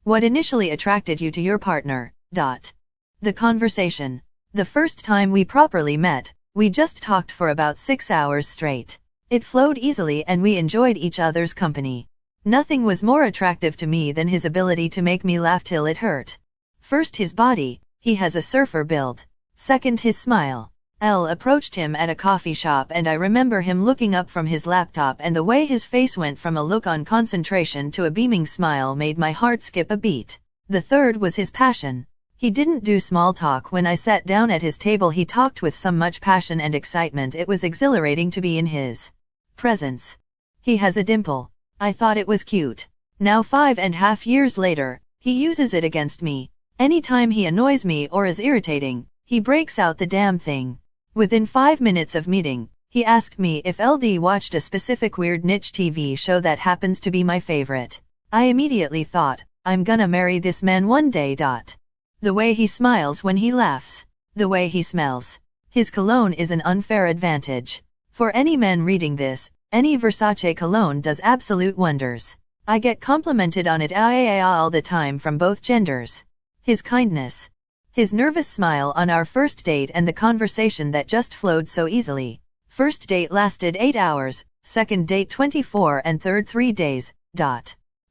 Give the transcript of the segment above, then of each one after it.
What initially attracted you to your partner? The conversation. The first time we properly met, we just talked for about 6 hours straight. It flowed easily and we enjoyed each other's company. Nothing was more attractive to me than his ability to make me laugh till it hurt. First, his body. He has a surfer build. Second, his smile. L approached him at a coffee shop and I remember him looking up from his laptop, and the way his face went from a look on concentration to a beaming smile made my heart skip a beat. The third was his passion. He didn't do small talk. When I sat down at his table, he talked with so much passion and excitement. It was exhilarating to be in his presence. He has a dimple. I thought it was cute. Now 5.5 years later, he uses it against me. Anytime he annoys me or is irritating, he breaks out the damn thing. Within 5 minutes of meeting, he asked me if LD watched a specific weird niche TV show that happens to be my favorite. I immediately thought, I'm gonna marry this man one day. The way he smiles when he laughs. The way he smells. His cologne is an unfair advantage. For any man reading this, any Versace cologne does absolute wonders. I get complimented on it all the time from both genders. His kindness. His nervous smile on our first date and the conversation that just flowed so easily. First date lasted 8 hours, second date 24, and third 3 days.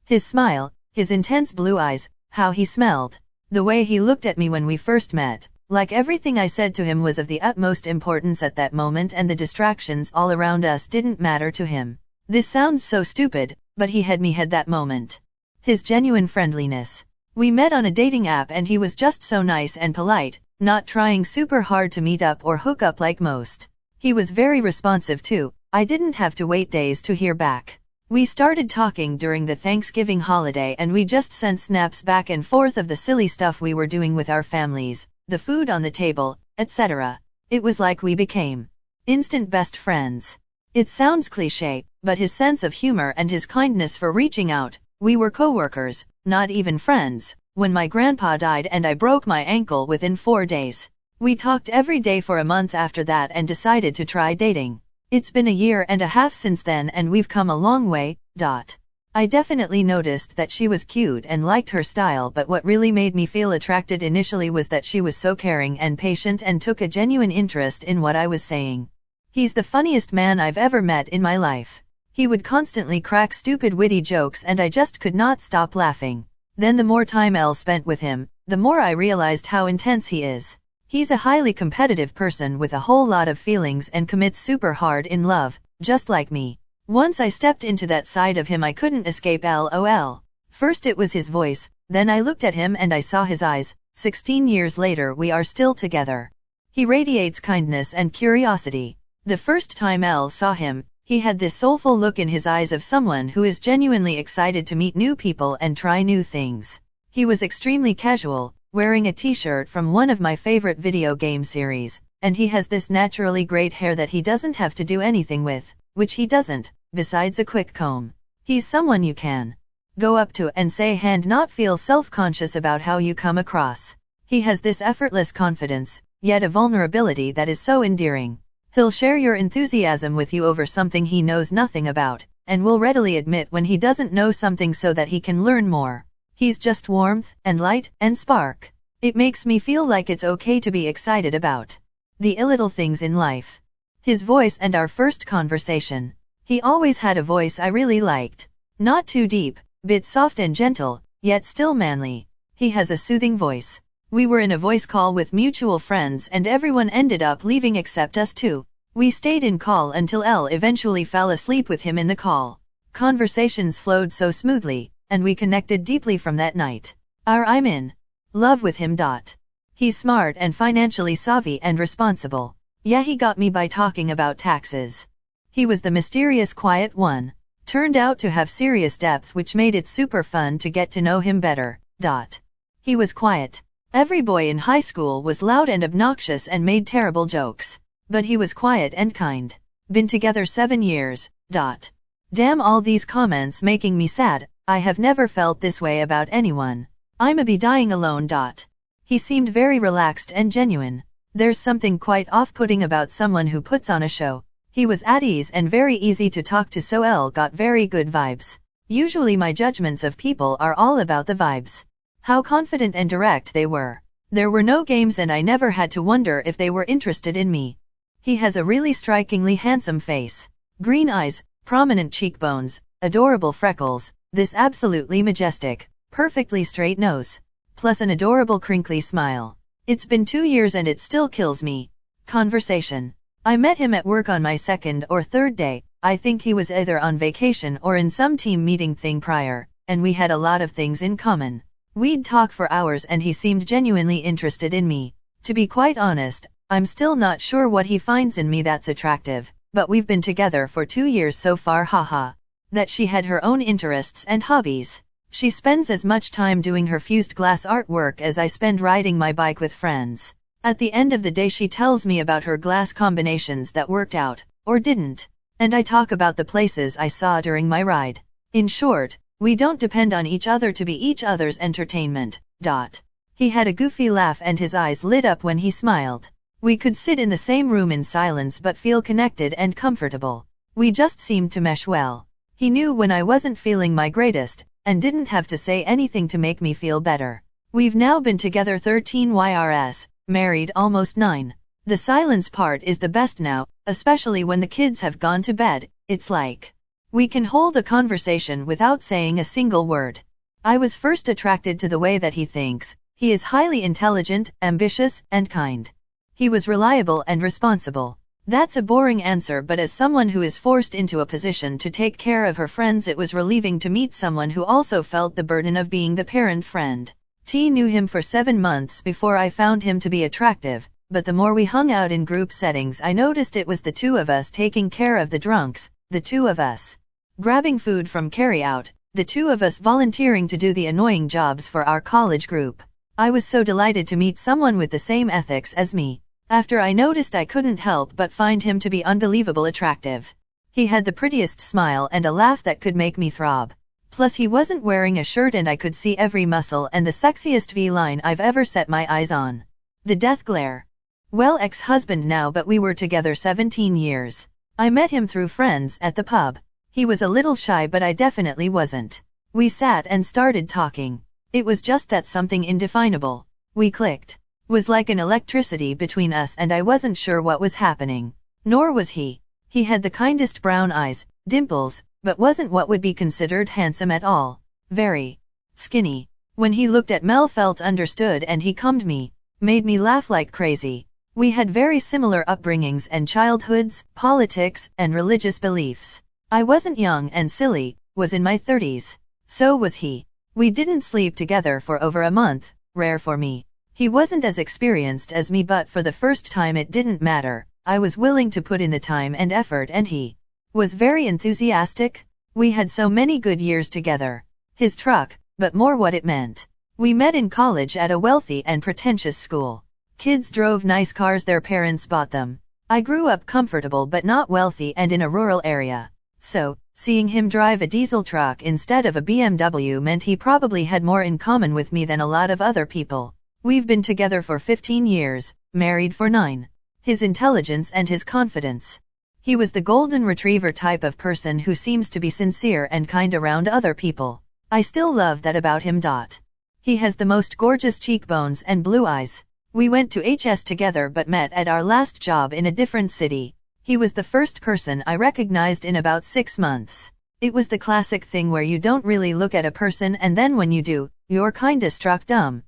His smile, his intense blue eyes, how he smelled. The way he looked at me when we first met. Like everything I said to him was of the utmost importance at that moment, and the distractions all around us didn't matter to him. This sounds so stupid, but he had me at that moment. His genuine friendliness. We met on a dating app and he was just so nice and polite, not trying super hard to meet up or hook up like most. He was very responsive too. I didn't have to wait days to hear back. We started talking during the Thanksgiving holiday and we just sent snaps back and forth of the silly stuff we were doing with our families, the food on the table, etc. It was like we became instant best friends. It sounds cliché, but his sense of humor and his kindness for reaching out. We were co-workers, not even friends, when my grandpa died and I broke my ankle within 4 days. We talked every day for a month after that and decided to try dating. It's been 1.5 years since then and we've come a long way. I definitely noticed that she was cute and liked her style, but what really made me feel attracted initially was that she was so caring and patient and took a genuine interest in what I was saying. He's the funniest man I've ever met in my life. He would constantly crack stupid witty jokes and I just could not stop laughing. Then the more time L spent with him, the more I realized how intense he is. He's a highly competitive person with a whole lot of feelings and commits super hard in love, just like me. Once I stepped into that side of him I couldn't escape. LOL. First it was his voice, then I looked at him and I saw his eyes. 16 years later we are still together. He radiates kindness and curiosity. The first time L saw him, he had this soulful look in his eyes of someone who is genuinely excited to meet new people and try new things. He was extremely casual, wearing a t-shirt from one of my favorite video game series, and he has this naturally great hair that he doesn't have to do anything with, which he doesn't, besides a quick comb. He's someone you can go up to and say hi and not feel self-conscious about how you come across. He has this effortless confidence, yet a vulnerability that is so endearing. He'll share your enthusiasm with you over something he knows nothing about, and will readily admit when he doesn't know something so that he can learn more. He's just warmth, and light, and spark. It makes me feel like it's okay to be excited about the little things in life. His voice and our first conversation. He always had a voice I really liked. Not too deep, bit soft and gentle, yet still manly. He has a soothing voice. We were in a voice call with mutual friends and everyone ended up leaving except us two. We stayed in call until L eventually fell asleep with him in the call. Conversations flowed so smoothly, and we connected deeply from that night. I'm in love with him. He's smart and financially savvy and responsible. Yeah, he got me by talking about taxes. He was the mysterious quiet one. Turned out to have serious depth, which made it super fun to get to know him better. He was quiet. Every boy in high school was loud and obnoxious and made terrible jokes. But he was quiet and kind. Been together 7 years. Damn, all these comments making me sad. I have never felt this way about anyone. I'ma be dying alone. He seemed very relaxed and genuine. There's something quite off-putting about someone who puts on a show. He was at ease and very easy to talk to, so L got very good vibes. Usually my judgments of people are all about the vibes. How confident and direct they were. There were no games and I never had to wonder if they were interested in me. He has a really strikingly handsome face. Green eyes, prominent cheekbones, adorable freckles, this absolutely majestic, perfectly straight nose. Plus an adorable crinkly smile. It's been 2 years and it still kills me. Conversation. I met him at work on my second or third day. I think he was either on vacation or in some team meeting thing prior, and we had a lot of things in common. We'd talk for hours and he seemed genuinely interested in me. To be quite honest, I'm still not sure what he finds in me that's attractive, but we've been together for 2 years so far, haha. That she had her own interests and hobbies. She spends as much time doing her fused glass artwork as I spend riding my bike with friends. At the end of the day she tells me about her glass combinations that worked out, or didn't. And I talk about the places I saw during my ride. In short, we don't depend on each other to be each other's entertainment. He had a goofy laugh and his eyes lit up when he smiled. We could sit in the same room in silence but feel connected and comfortable. We just seemed to mesh well. He knew when I wasn't feeling my greatest, and didn't have to say anything to make me feel better. We've now been together 13 years, married almost 9. The silence part is the best now, especially when the kids have gone to bed. It's like we can hold a conversation without saying a single word. I was first attracted to the way that he thinks. He is highly intelligent, ambitious, and kind. He was reliable and responsible. That's a boring answer, but as someone who is forced into a position to take care of her friends, it was relieving to meet someone who also felt the burden of being the parent friend. T knew him for 7 months before I found him to be attractive. But the more we hung out in group settings I noticed it was the two of us taking care of the drunks, the two of us grabbing food from carryout, the two of us volunteering to do the annoying jobs for our college group. I was so delighted to meet someone with the same ethics as me. After I noticed I couldn't help but find him to be unbelievable attractive. He had the prettiest smile and a laugh that could make me throb. Plus he wasn't wearing a shirt and I could see every muscle and the sexiest V-line I've ever set my eyes on. The death glare. Well, ex-husband now, but we were together 17 years. I met him through friends at the pub. He was a little shy but I definitely wasn't. We sat and started talking. It was just that something indefinable. We clicked. Was like an electricity between us and I wasn't sure what was happening. Nor was he. He had the kindest brown eyes, dimples, but wasn't what would be considered handsome at all. Very skinny. When he looked at Mel felt understood and he calmed me. Made me laugh like crazy. We had very similar upbringings and childhoods, politics, and religious beliefs. I wasn't young and silly, was in my 30s. So was he. We didn't sleep together for over a month, rare for me. He wasn't as experienced as me, but for the first time it didn't matter. I was willing to put in the time and effort and he was very enthusiastic. We had so many good years together. His truck, but more what it meant. We met in college at a wealthy and pretentious school. Kids drove nice cars, their parents bought them. I grew up comfortable but not wealthy and in a rural area. So, seeing him drive a diesel truck instead of a BMW meant he probably had more in common with me than a lot of other people. We've been together for 15 years, married for 9. His intelligence and his confidence. He was the golden retriever type of person who seems to be sincere and kind around other people. I still love that about him. He has the most gorgeous cheekbones and blue eyes. We went to HS together but met at our last job in a different city. He was the first person I recognized in about 6 months. It was the classic thing where you don't really look at a person and then when you do, you're kinda struck dumb.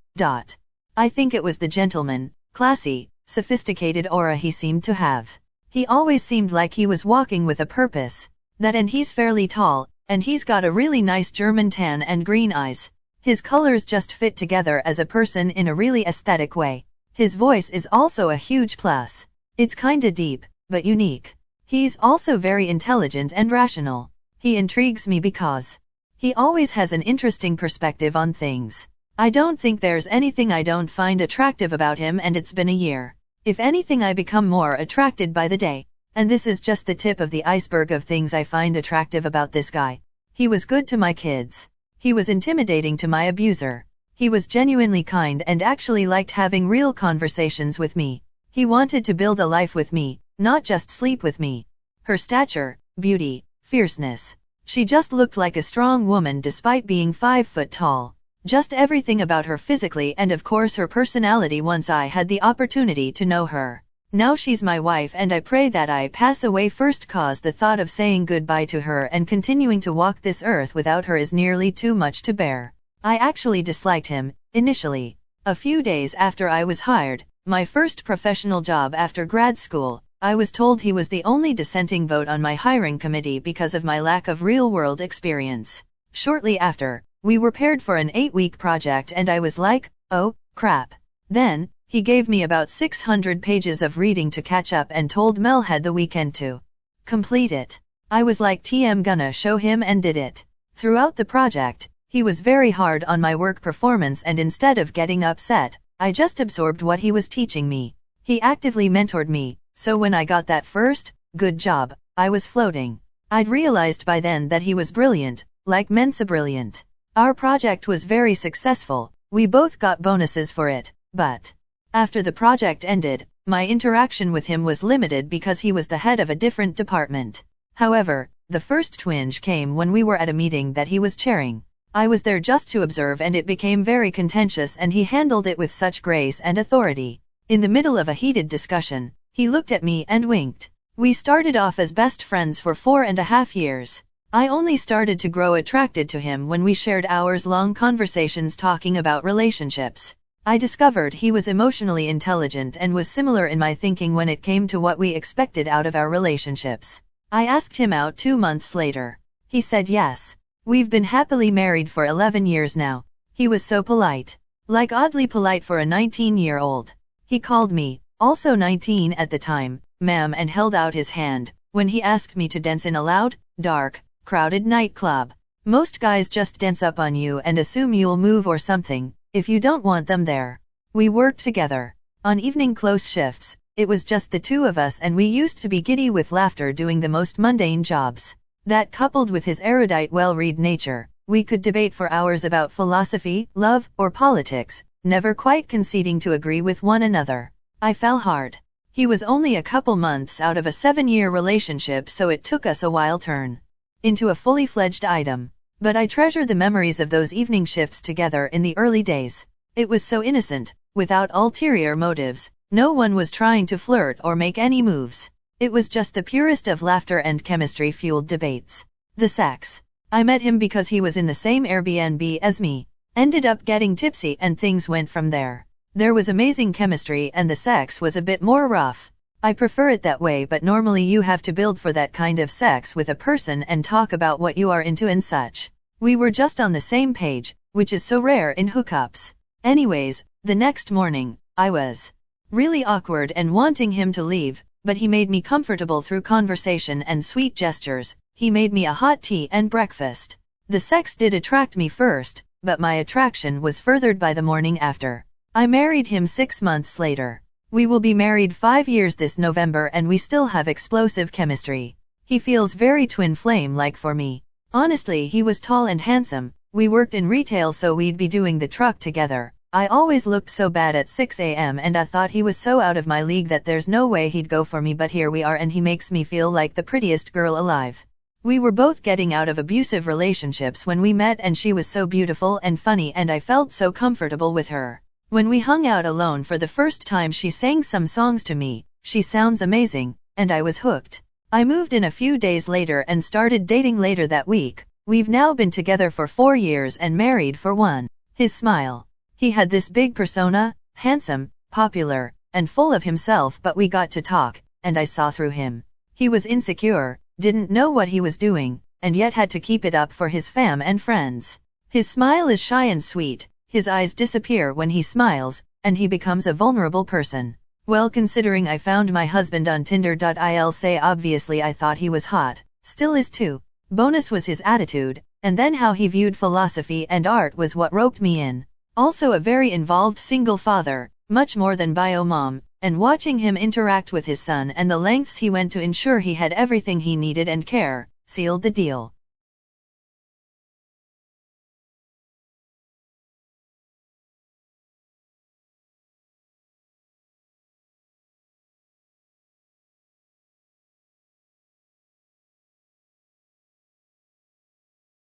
I think it was the gentleman, classy, sophisticated aura he seemed to have. He always seemed like he was walking with a purpose. That, and he's fairly tall, and he's got a really nice German tan and green eyes. His colors just fit together as a person in a really aesthetic way. His voice is also a huge plus. It's kinda deep, but unique. He's also very intelligent and rational. He intrigues me because he always has an interesting perspective on things. I don't think there's anything I don't find attractive about him, and it's been a year. If anything, I become more attracted by the day. And this is just the tip of the iceberg of things I find attractive about this guy. He was good to my kids. He was intimidating to my abuser. He was genuinely kind and actually liked having real conversations with me. He wanted to build a life with me, not just sleep with me. Her stature, beauty, fierceness. She just looked like a strong woman despite being 5 foot tall. Just everything about her physically and of course her personality once I had the opportunity to know her. Now she's my wife and I pray that I pass away first cause the thought of saying goodbye to her and continuing to walk this earth without her is nearly too much to bear. I actually disliked him, initially. A few days after I was hired, my first professional job after grad school, I was told he was the only dissenting vote on my hiring committee because of my lack of real-world experience. Shortly after, we were paired for an 8-week project and I was like, oh, crap. Then, he gave me about 600 pages of reading to catch up and told Mel had the weekend to complete it. I was like TM gonna show him and did it. Throughout the project, he was very hard on my work performance and instead of getting upset, I just absorbed what he was teaching me. He actively mentored me. So when I got that first, good job, I was floating. I'd realized by then that he was brilliant, like Mensa brilliant. Our project was very successful, we both got bonuses for it, but after the project ended, my interaction with him was limited because he was the head of a different department. However, the first twinge came when we were at a meeting that he was chairing. I was there just to observe and it became very contentious and he handled it with such grace and authority. In the middle of a heated discussion, he looked at me and winked. We started off as best friends for 4.5 years. I only started to grow attracted to him when we shared hours-long conversations talking about relationships. I discovered he was emotionally intelligent and was similar in my thinking when it came to what we expected out of our relationships. I asked him out 2 months later. He said yes. We've been happily married for 11 years now. He was so polite. Like oddly polite for a 19-year-old. He called me, also 19 at the time, ma'am and held out his hand, when he asked me to dance in a loud, dark, crowded nightclub. Most guys just dance up on you and assume you'll move or something, if you don't want them there. We worked together. On evening close shifts, it was just the two of us and we used to be giddy with laughter doing the most mundane jobs. That coupled with his erudite well-read nature, we could debate for hours about philosophy, love, or politics, never quite conceding to agree with one another. I fell hard. He was only a couple months out of a 7-year relationship so it took us a while to turn into a fully fledged item. But I treasure the memories of those evening shifts together in the early days. It was so innocent, without ulterior motives, no one was trying to flirt or make any moves. It was just the purest of laughter and chemistry-fueled debates. The sex. I met him because he was in the same Airbnb as me. Ended up getting tipsy and things went from there. There was amazing chemistry and the sex was a bit more rough. I prefer it that way but normally you have to build for that kind of sex with a person and talk about what you are into and such. We were just on the same page, which is so rare in hookups. Anyways, the next morning, I was really awkward and wanting him to leave, but he made me comfortable through conversation and sweet gestures. He made me a hot tea and breakfast. The sex did attract me first, but my attraction was furthered by the morning after. I married him 6 months later. We will be married 5 years this November and we still have explosive chemistry. He feels very twin flame-like for me. Honestly, he was tall and handsome. We worked in retail so we'd be doing the truck together. I always looked so bad at 6 a.m. and I thought he was so out of my league that there's no way he'd go for me but here we are and he makes me feel like the prettiest girl alive. We were both getting out of abusive relationships when we met and she was so beautiful and funny and I felt so comfortable with her. When we hung out alone for the first time she sang some songs to me, she sounds amazing, and I was hooked. I moved in a few days later and started dating later that week. We've now been together for 4 years and married for 1. His smile. He had this big persona, handsome, popular, and full of himself but we got to talk, and I saw through him. He was insecure, didn't know what he was doing, and yet had to keep it up for his fam and friends. His smile is shy and sweet. His eyes disappear when he smiles, and he becomes a vulnerable person. Well, considering I found my husband on Tinder.I'll say obviously I thought he was hot, still is too. Bonus was his attitude, and then how he viewed philosophy and art was what roped me in. Also a very involved single father, much more than bio mom, and watching him interact with his son and the lengths he went to ensure he had everything he needed and care, sealed the deal.